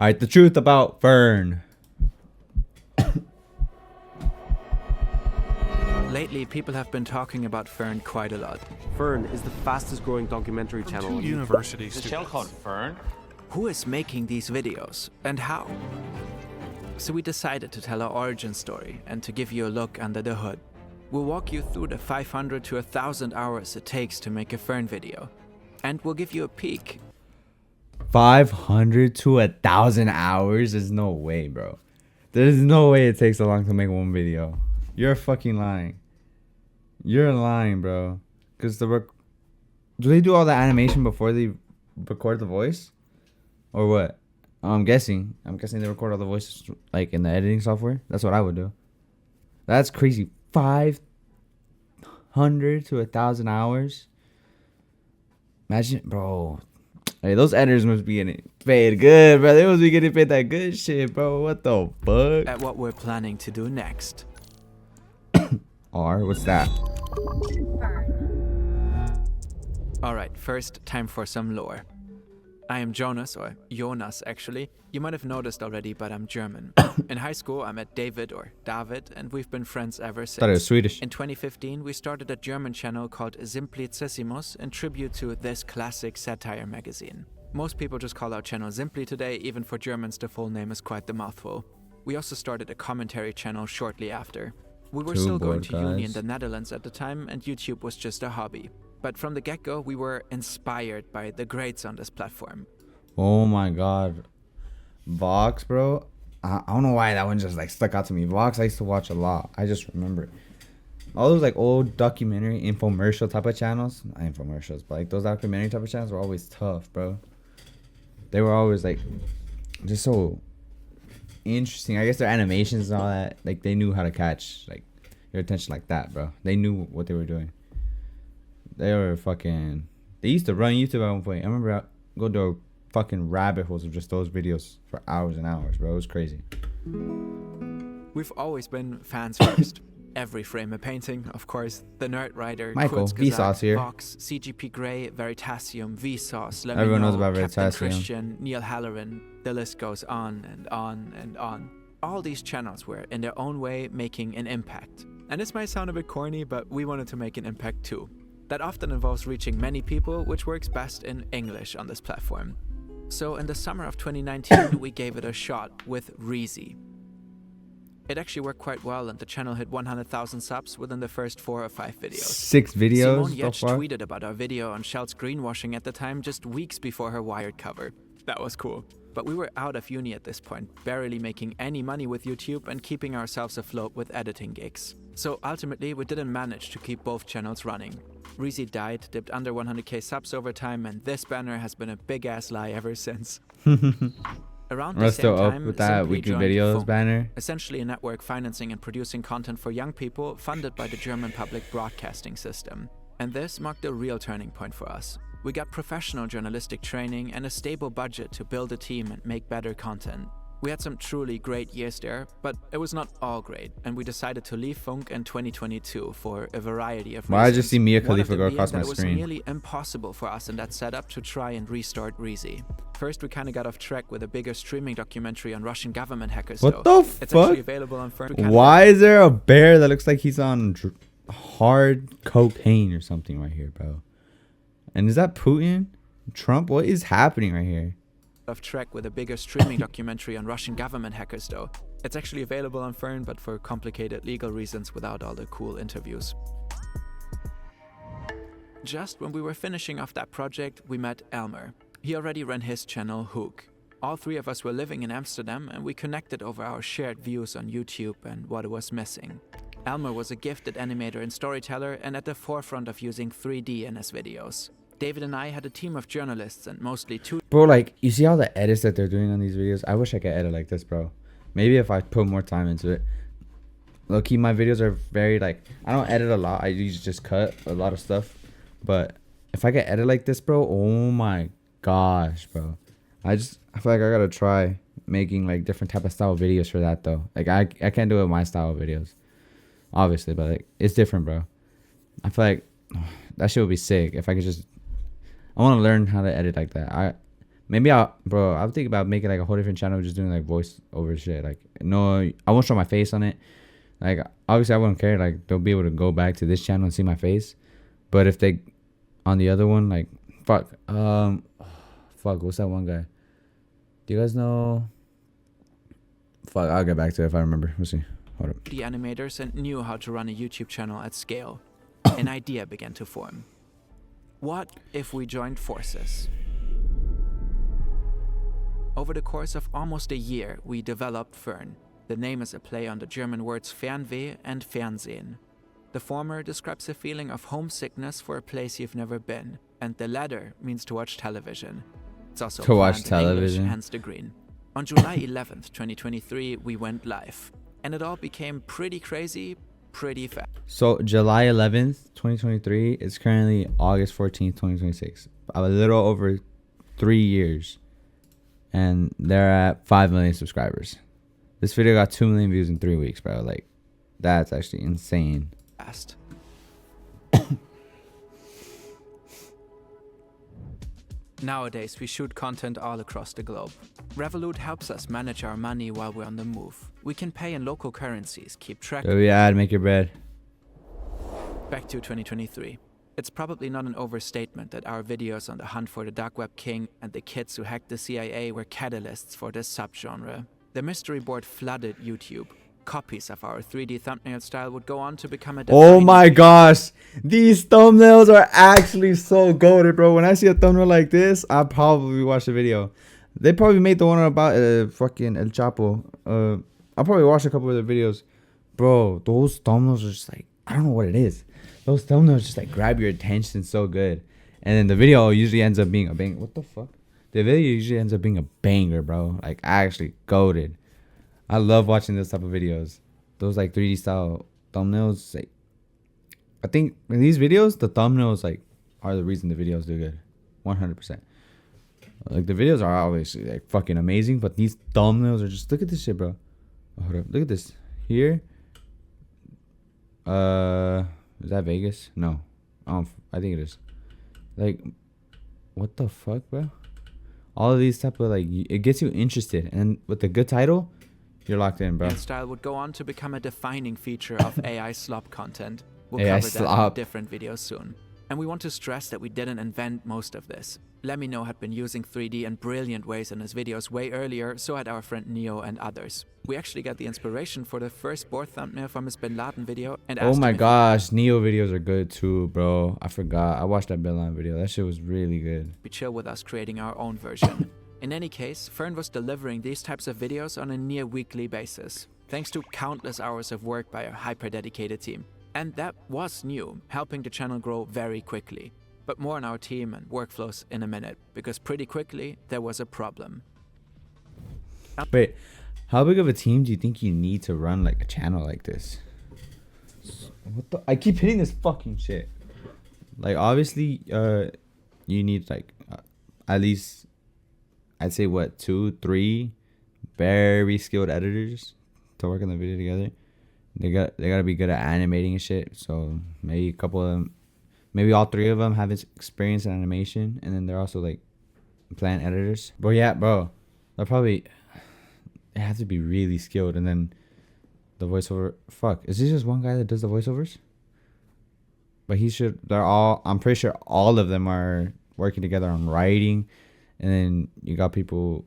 All right, the truth about Fern. Lately, people have been talking about Fern quite a lot. Fern is the fastest growing documentary channel Two on YouTube. university There's a students. channel called Fern. Who is making these videos and how? So we decided to tell our origin story and to give you a look under the hood. We'll walk you through the 500 to 1,000 hours it takes to make a Fern video. And we'll give you a peek. 500 to 1,000 hours? There's no way, bro. There's no way it takes so long to make one video. You're fucking lying. You're lying, bro. Because do they do all the animation before they record the voice? Or what? I'm guessing they record all the voices like in the editing software. That's what I would do. That's crazy. 500 to 1,000 hours. Imagine, bro. Hey, those editors must be getting paid good, bro. They must be getting paid that good shit, bro. What the fuck? At what we're planning to do next. What's that? Alright, first, time for some lore. I am Jonas, or Jonas actually. You might have noticed already, but I'm German. In high school, I met David, or David, and we've been friends ever since. Thought it was Swedish. In 2015, we started a German channel called Simplicissimus in tribute to this classic satire magazine. Most people just call our channel Simply today, even for Germans the full name is quite the mouthful. We also started a commentary channel shortly after. We were still going to uni in the Netherlands at the time, and YouTube was just a hobby. But from the get-go, we were inspired by the greats on this platform. Oh my god. Vox, bro. I don't know why that one just like stuck out to me. Vox I used to watch a lot. I just remember it. All those like old documentary infomercial type of channels. Not infomercials, but like those documentary type of channels were always tough, bro. They were always like just so interesting. I guess their animations and all that, like they knew how to catch like your attention like that, bro. They knew what they were doing. They were fucking. They used to run YouTube at one point. I remember I go to a fucking rabbit holes of just those videos for hours and hours, bro. It was crazy. We've always been fans first. Every frame a painting, of course. The Nerd Writer, Michael, Vsauce here. Vox, CGP Grey, Veritasium, Vsauce, Everyone knows about Captain Veritasium. Christian, Neil Halloran. The list goes on and on and on. All these channels were, in their own way, making an impact. And this might sound a bit corny, but we wanted to make an impact too. That often involves reaching many people, which works best in English on this platform. So in the summer of 2019, we gave it a shot with Reezy. It actually worked quite well, and the channel hit 100,000 subs within the first 4 or 5 videos. 6 videos Simone so Yetch far? tweeted about our video on Shell's greenwashing at the time, just weeks before her Wired cover. That was cool. But we were out of uni at this point, barely making any money with YouTube and keeping ourselves afloat with editing gigs. So ultimately, we didn't manage to keep both channels running. Reezy died, dipped under 100k subs over time, and this banner has been a big-ass lie ever since. Around the We're same still up time, with that Simply weekly joined videos Funk, banner. essentially a network financing and producing content for young people funded by the German public broadcasting system. And this marked a real turning point for us. We got professional journalistic training and a stable budget to build a team and make better content. We had some truly great years there, but it was not all great, and we decided to leave Funk in 2022 for a variety of reasons. Why did I just see Mia One of Khalifa them go being across that my it was screen? nearly impossible for us in that setup to try and restart Reezy. First, we kind of got off track with a bigger streaming documentary on Russian government hackers. What though. the It's fuck? actually available on Fern. Why is there a bear that looks like he's on hard cocaine or something right here, bro? And is that Putin? Trump? What is happening right here? Off track with a bigger streaming documentary on Russian government hackers though. It's actually available on Fern, but for complicated legal reasons without all the cool interviews. Just when we were finishing off that project, we met Elmer. He already ran his channel Hook. All 3 of us were living in Amsterdam, and we connected over our shared views on YouTube and what was missing. Elmer was a gifted animator and storyteller, and at the forefront of using 3D in his videos. David and I had a team of journalists and mostly 2 Bro, like, you see all the edits that they're doing on these videos? I wish I could edit like this, bro. Maybe if I put more time into it. Low-key, my videos are very, like, I don't edit a lot. I usually just cut a lot of stuff. But if I could edit like this, bro, oh my gosh, bro. I feel like I gotta try making, like, different type of style videos for that, though. Like, I can't do it with my style of videos. Obviously, but, like, it's different, bro. I feel like that shit would be sick if I could just... I want to learn how to edit like that. Maybe I'll think about making like a whole different channel, just doing like voice over shit. Like, no, I won't show my face on it. Like, obviously I wouldn't care. Like, they'll be able to go back to this channel and see my face. But if they, on the other one, like, fuck, what's that one guy? Do you guys know? Fuck, I'll get back to it if I remember. We'll see. Hold up. The animators and knew how to run a YouTube channel at scale. An idea began to form. What if we joined forces? Over the course of almost a year, we developed Fern. The name is a play on the German words Fernweh and Fernsehen. The former describes a feeling of homesickness for a place you've never been, and the latter means to watch television. It's also To watch planned in English, television. hence the green. On July 11th, 2023, we went live, and it all became pretty crazy, pretty fast. So July 11th, 2023. It's currently August 14th, 2026. A little over 3 years, and they're at 5 million subscribers. This video got 2 million views in 3 weeks, bro. Like, that's actually insane. Nowadays, we shoot content all across the globe. Revolut helps us manage our money while we're on the move. We can pay in local currencies, keep track. Go ad, make your bread. Back to 2023. It's probably not an overstatement that our videos on the hunt for the dark web king and the kids who hacked the CIA were catalysts for this subgenre. The mystery board flooded YouTube. Copies of our 3D thumbnail style would go on to become a Oh defining my gosh, these thumbnails are actually so goated, bro. When I see a thumbnail like this, I'll probably watch the video. They probably made the one about fucking El Chapo. I'll probably watch a couple of their videos. Bro, those thumbnails are just like, I don't know what it is. Those thumbnails just like grab your attention so good. And then the video usually ends up being a bang. What the fuck? The video usually ends up being a banger, bro. Like, actually goated. I love watching this type of videos. Those like 3D style thumbnails. Like, I think in these videos, the thumbnails like are the reason the videos do good. 100%. Like, the videos are obviously like fucking amazing, but these thumbnails are just, look at this shit, bro. Oh, hold up. Look at this. Here. Is that Vegas? No. I think it is. Like, what the fuck, bro? All of these type of like, it gets you interested, and with a good title, you're locked in, bro. style would go on to become a defining feature of AI slop content. We'll AI cover that in a slop. different video soon. And we want to stress that we didn't invent most of this. Lemino had been using 3D in brilliant ways in his videos way earlier, so had our friend Neo and others. We actually got the inspiration for the first board thumbnail from his Bin Laden video and Oh asked my him if gosh, Neo videos are good too, bro. I forgot. I watched that Bin Laden video. That shit was really good. he'd chill with us creating our own version. In any case, Fern was delivering these types of videos on a near weekly basis, thanks to countless hours of work by a hyper-dedicated team. And that was new, helping the channel grow very quickly. But more on our team and workflows in a minute, because pretty quickly there was a problem. Wait, how big of a team do you think you need to run like a channel like this? What the? I keep hitting this fucking shit. Like, obviously, you need like at least, I'd say, what, 2, 3 very skilled editors to work on the video together. They gotta be good at animating and shit. So maybe a couple of them, maybe all 3 of them have experience in animation, and then they're also like plant editors. But yeah, bro, they'll probably, they have to be really skilled. And then the voiceover, fuck, is this just one guy that does the voiceovers? But I'm pretty sure all of them are working together on writing. And then you got people,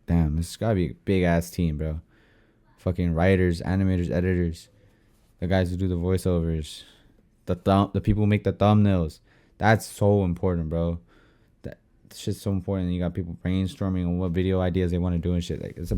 damn, this has gotta be a big ass team, bro. Fucking writers, animators, editors, the guys who do the voiceovers, the people who make the thumbnails. That's so important, bro. That shit's so important. You got people brainstorming on what video ideas they want to do and shit. Like, it's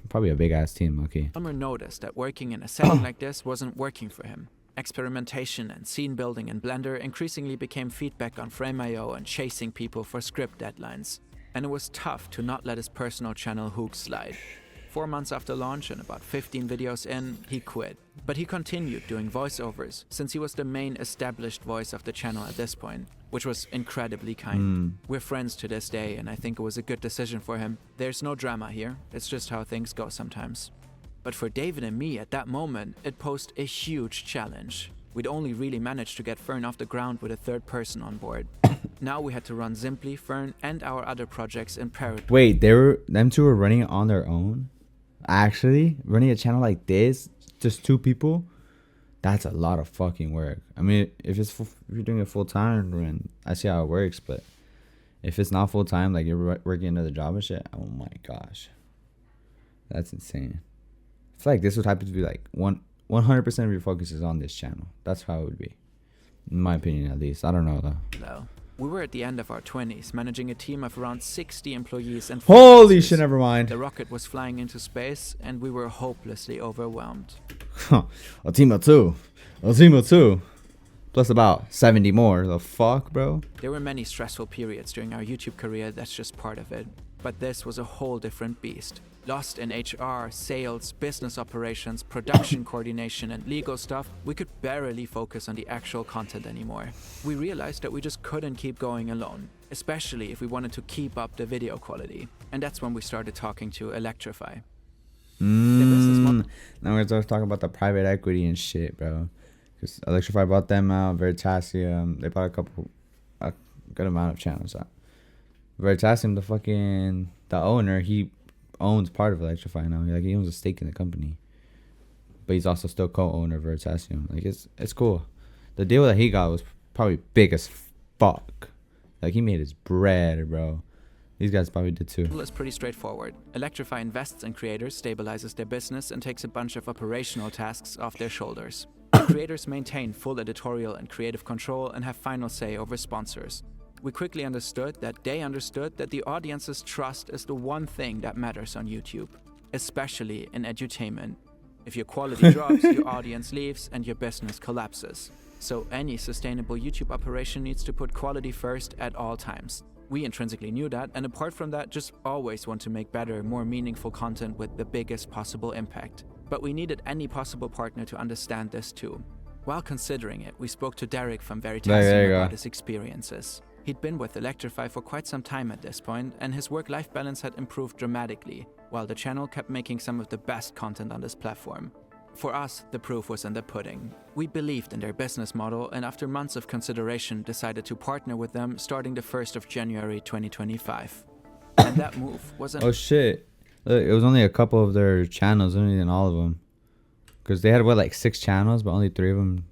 probably a big ass team, okay. Summer noticed that working in a setting like this wasn't working for him. Experimentation and scene building in Blender increasingly became feedback on Frame.io and chasing people for script deadlines. And it was tough to not let his personal channel hook slide. 4 months after launch and about 15 videos in, he quit. But he continued doing voiceovers, since he was the main established voice of the channel at this point, which was incredibly kind. We're friends to this day, and I think it was a good decision for him. There's no drama here, it's just how things go sometimes. But for David and me at that moment, it posed a huge challenge. We'd only really managed to get Fern off the ground with a third person on board. Now we had to run Simply, Fern, and our other projects in parallel. Wait, them two were running it on their own? Actually, running a channel like this, just two people, that's a lot of fucking work. I mean, if you're doing it full time, then I see how it works. But if it's not full time, like you're working another job and shit, oh my gosh, that's insane. I feel like this would happen to be like 100% of your focus is on this channel. That's how it would be, in my opinion, at least. I don't know though. We were at the end of our 20s, managing a team of around 60 employees and Holy shit, never mind. The rocket was flying into space, and we were hopelessly overwhelmed. A team of two. Plus about 70 more. The fuck, bro? There were many stressful periods during our YouTube career, that's just part of it. But this was a whole different beast. Lost in HR, sales, business operations, production coordination, and legal stuff, we could barely focus on the actual content anymore. We realized that we just couldn't keep going alone, especially if we wanted to keep up the video quality. And that's when we started talking to Electrify. Now we're talking about the private equity and shit, bro. Because Electrify bought them out, Veritasium. They bought a good amount of channels out. Veritasium, the owner, he owns part of Electrify now. Like, he owns a stake in the company, but he's also still co-owner of Veritasium. Like, it's cool. The deal that he got was probably big as fuck. Like, he made his bread, bro. These guys probably did too. It's pretty straightforward. Electrify invests in creators, stabilizes their business, and takes a bunch of operational tasks off their shoulders. Creators maintain full editorial and creative control and have final say over sponsors. We quickly understood that the audience's trust is the one thing that matters on YouTube, especially in edutainment. If your quality drops, your audience leaves and your business collapses. So any sustainable YouTube operation needs to put quality first at all times. We intrinsically knew that, and apart from that, just always want to make better, more meaningful content with the biggest possible impact. But we needed any possible partner to understand this too. While considering it, we spoke to Derek from Veritasium about his experiences. He'd been with Electrify for quite some time at this point, and his work-life balance had improved dramatically, while the channel kept making some of the best content on this platform. For us, the proof was in the pudding. We believed in their business model, and after months of consideration, decided to partner with them starting the 1st of January 2025. And that move was Oh shit. Look, it was only a couple of their channels, not even all of them. Because they had, like 6 channels, but only 3 of them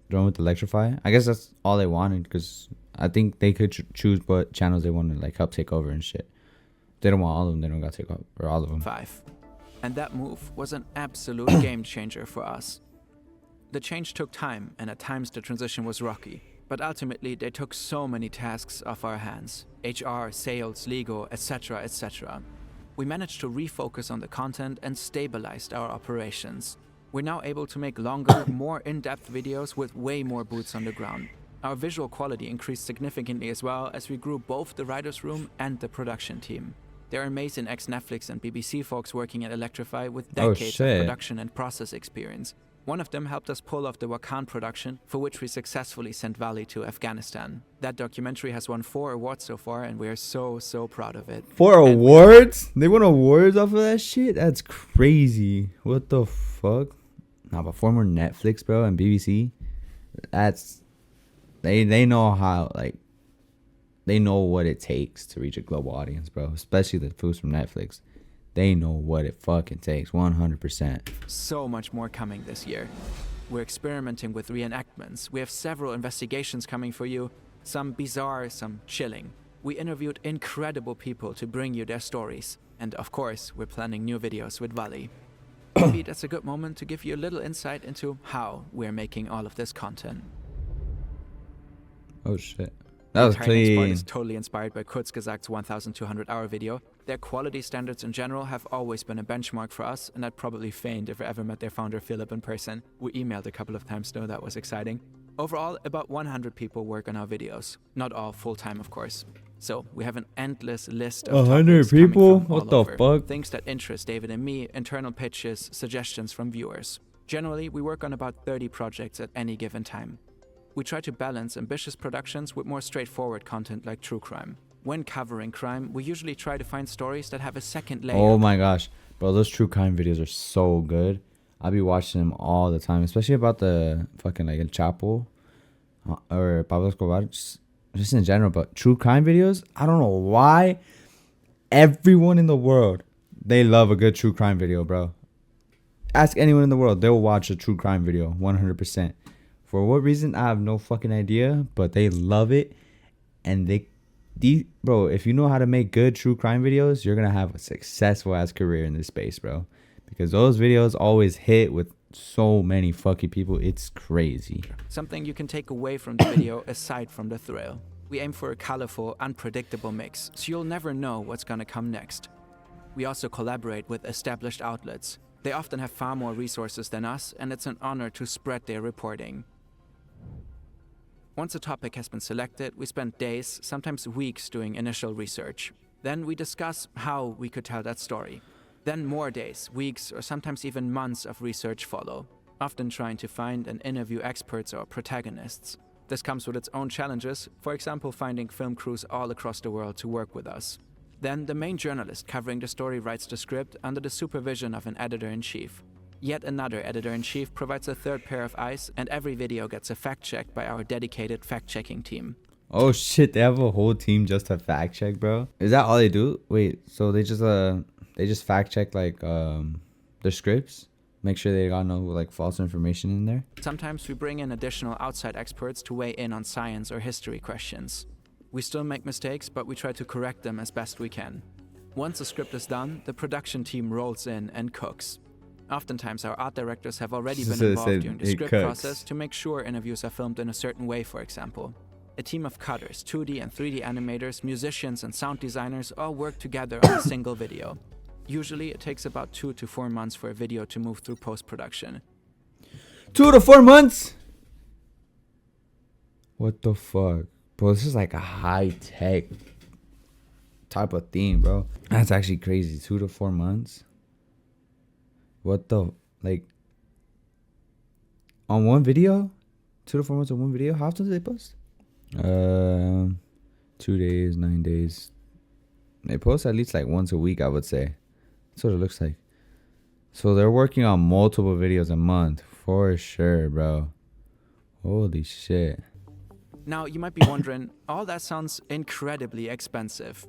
joined with Electrify. I guess that's all they wanted, because I think they could choose what channels they want to like help take over and shit. If they don't want all of them, they don't got to take over all of them. 5. And that move was an absolute game changer for us. The change took time, and at times the transition was rocky. But ultimately, they took so many tasks off our hands. HR, sales, legal, etc., etc. We managed to refocus on the content and stabilized our operations. We're now able to make longer, more in-depth videos with way more boots on the ground. Our visual quality increased significantly as well as we grew both the writer's room and the production team. There are amazing ex-Netflix and BBC folks working at Electrify with decades of production and process experience. One of them helped us pull off the Wakhan production, for which we successfully sent Valley to Afghanistan. That documentary has won 4 awards so far, and we are so proud of it. 4 awards? They won awards off of that shit? That's crazy. What the fuck? Nah, but 4 more Netflix, bro, and BBC. That's... They know how, like... They know what it takes to reach a global audience, bro. Especially the fools from Netflix. They know what it fucking takes, 100%. So much more coming this year. We're experimenting with reenactments. We have several investigations coming for you. Some bizarre, some chilling. We interviewed incredible people to bring you their stories. And of course, we're planning new videos with Valley. Maybe that's a good moment to give you a little insight into how we're making all of this content. Oh shit. That was clean. The part is totally inspired by Kurzgesagt's 1,200-hour video. Their quality standards in general have always been a benchmark for us, and I'd probably faint if I ever met their founder Philip in person. We emailed a couple of times though, that was exciting. Overall, about 100 people work on our videos. Not all full-time, of course. So, we have an endless list of 100 people? What the fuck? Things that interest David and me, internal pitches, suggestions from viewers. Generally, we work on about 30 projects at any given time. We try to balance ambitious productions with more straightforward content like true crime. When covering crime, we usually try to find stories that have a second layer. Oh my gosh. Bro, those true crime videos are so good. I'll be watching them all the time, especially about the fucking like El Chapo or Pablo Escobar. just in general, but true crime videos, I don't know why everyone in the world, they love a good true crime video, bro. Ask anyone in the world, they'll watch a true crime video 100%. For what reason, I have no fucking idea, but they love it. And bro, if you know how to make good true crime videos, you're gonna have a successful ass career in this space, bro. Because those videos always hit with so many fucking people. It's crazy. Something you can take away from the video aside from the thrill. We aim for a colorful, unpredictable mix, so you'll never know what's gonna come next. We also collaborate with established outlets. They often have far more resources than us, and it's an honor to spread their reporting. Once a topic has been selected, we spend days, sometimes weeks, doing initial research. Then we discuss how we could tell that story. Then more days, weeks, or sometimes even months of research follow, often trying to find and interview experts or protagonists. This comes with its own challenges, for example finding film crews all across the world to work with us. Then the main journalist covering the story writes the script under the supervision of an editor-in-chief. Yet another editor-in-chief provides a third pair of eyes, and every video gets a fact-check by our dedicated fact-checking team. Oh shit, they have a whole team just to fact check, bro. Is that all they do? Wait, so they just fact check like the scripts? Make sure they got no like false information in there? Sometimes we bring in additional outside experts to weigh in on science or history questions. We still make mistakes, but we try to correct them as best we can. Once the script is done, the production team rolls in and cooks. Oftentimes our art directors have already been involved during the script process to make sure interviews are filmed in a certain way, for example. A team of cutters, 2D and 3D animators, musicians and sound designers all work together on a single video. Usually it takes about 2 to 4 months for a video to move through post-production. 2 to 4 months? What the fuck? Bro, this is like a high-tech type of theme, bro. That's actually crazy. 2 to 4 months? What the, like, on one video? 2 to 4 months on one video? How often do they post? 2 days, 9 days. They post at least like once a week, I would say. That's what it looks like. So they're working on multiple videos a month for sure, bro. Holy shit. Now you might be wondering, all that sounds incredibly expensive.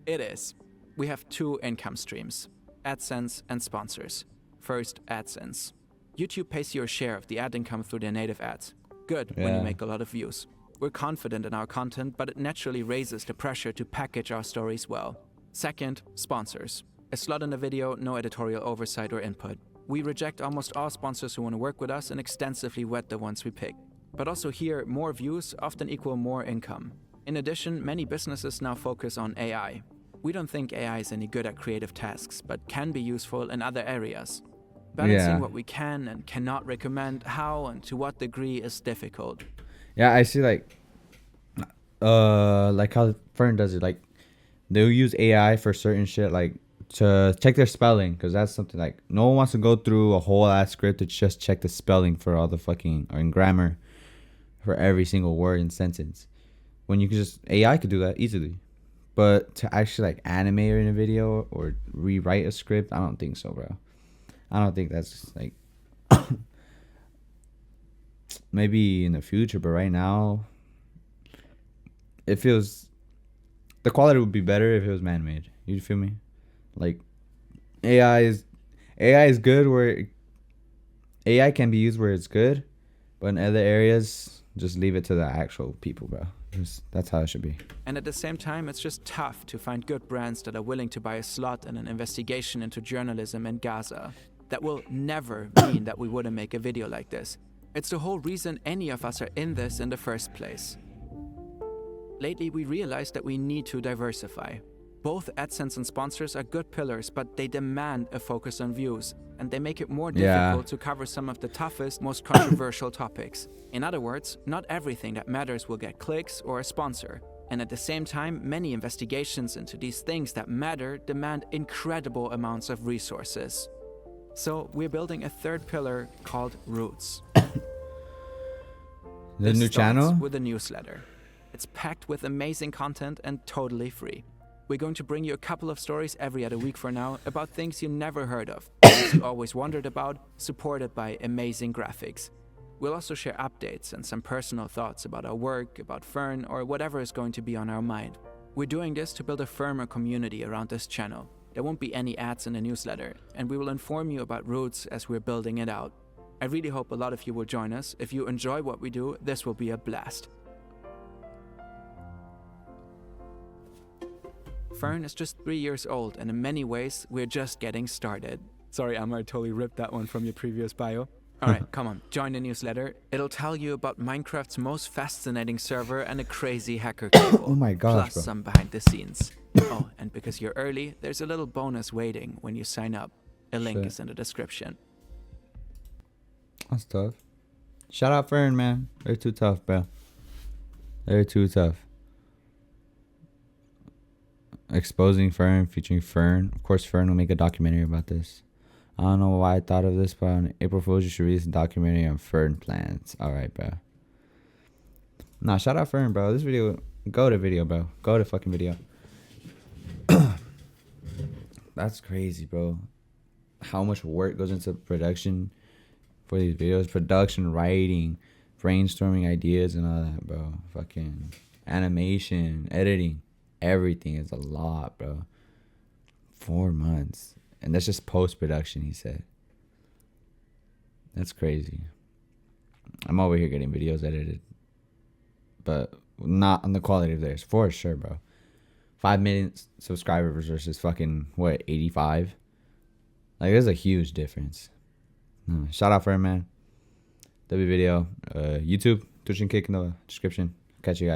It is. We have 2 income streams, AdSense and sponsors. First, AdSense. YouTube pays you a share of the ad income through their native ads. Good when you make a lot of views. We're confident in our content, but it naturally raises the pressure to package our stories well. Second, sponsors. A slot in the video, no editorial oversight or input. We reject almost all sponsors who want to work with us and extensively vet the ones we pick. But also here, more views often equal more income. In addition, many businesses now focus on AI. We don't think AI is any good at creative tasks, but can be useful in other aries. Balancing what we can and cannot recommend, how and to what degree is difficult. Yeah, I see like how Fern does it. Like, they'll use AI for certain shit, like to check their spelling, because that's something like no one wants to go through a whole ass script to just check the spelling for all the fucking or in grammar for every single word and sentence. When you can just AI could do that easily, but to actually like animate it in a video or rewrite a script, I don't think so, bro. I don't think that's like maybe in the future, but right now it feels the quality would be better if it was man-made. You feel me? Like AI is good where AI can be used where it's good, but in other areas just leave it to the actual people, bro. That's how it should be. And at the same time, it's just tough to find good brands that are willing to buy a slot in an investigation into journalism in Gaza. That will never mean that we wouldn't make a video like this. It's the whole reason any of us are in this in the first place. Lately, we realized that we need to diversify. Both AdSense and sponsors are good pillars, but they demand a focus on views, and they make it more difficult to cover some of the toughest, most controversial topics. In other words, not everything that matters will get clicks or a sponsor. And at the same time, many investigations into these things that matter demand incredible amounts of resources. So we're building a third pillar called Roots. The new channel? With a newsletter. It's packed with amazing content and totally free. We're going to bring you a couple of stories every other week for now about things you never heard of, things you always wondered about, supported by amazing graphics. We'll also share updates and some personal thoughts about our work, about Fern, or whatever is going to be on our mind. We're doing this to build a firmer community around this channel. There won't be any ads in the newsletter, and we will inform you about routes as we're building it out. I really hope a lot of you will join us. If you enjoy what we do, this will be a blast. Fern is just 3 years old, and in many ways, we're just getting started. Sorry, Amar, I totally ripped that one from your previous bio. Alright, come on, join the newsletter. It'll tell you about Minecraft's most fascinating server and a crazy hacker cable. Oh my gosh, plus bro. some behind the scenes. Oh, and because you're early, there's a little bonus waiting when you sign up. A link is in the description. That's tough. Shout out Fern, man. They're too tough, bro. They're too tough. Exposing Fern, featuring Fern. Of course, Fern will make a documentary about this. I don't know why I thought of this, but on April Fool's, you should release a documentary on Fern plans. Alright, bro. Nah, shout out Fern, bro. This video, go to video, bro. Go to fucking video. That's crazy, bro. How much work goes into production for these videos. Production, writing, brainstorming ideas and all that, bro. Fucking animation, editing. Everything is a lot, bro. 4 months. And that's just post-production, he said. That's crazy. I'm over here getting videos edited. But not on the quality of theirs. For sure, bro. 5 million subscribers versus fucking, what, 85? Like, there's a huge difference. No, shout out for him, man. W video. YouTube, Twitch and Kick in the description. Catch you guys.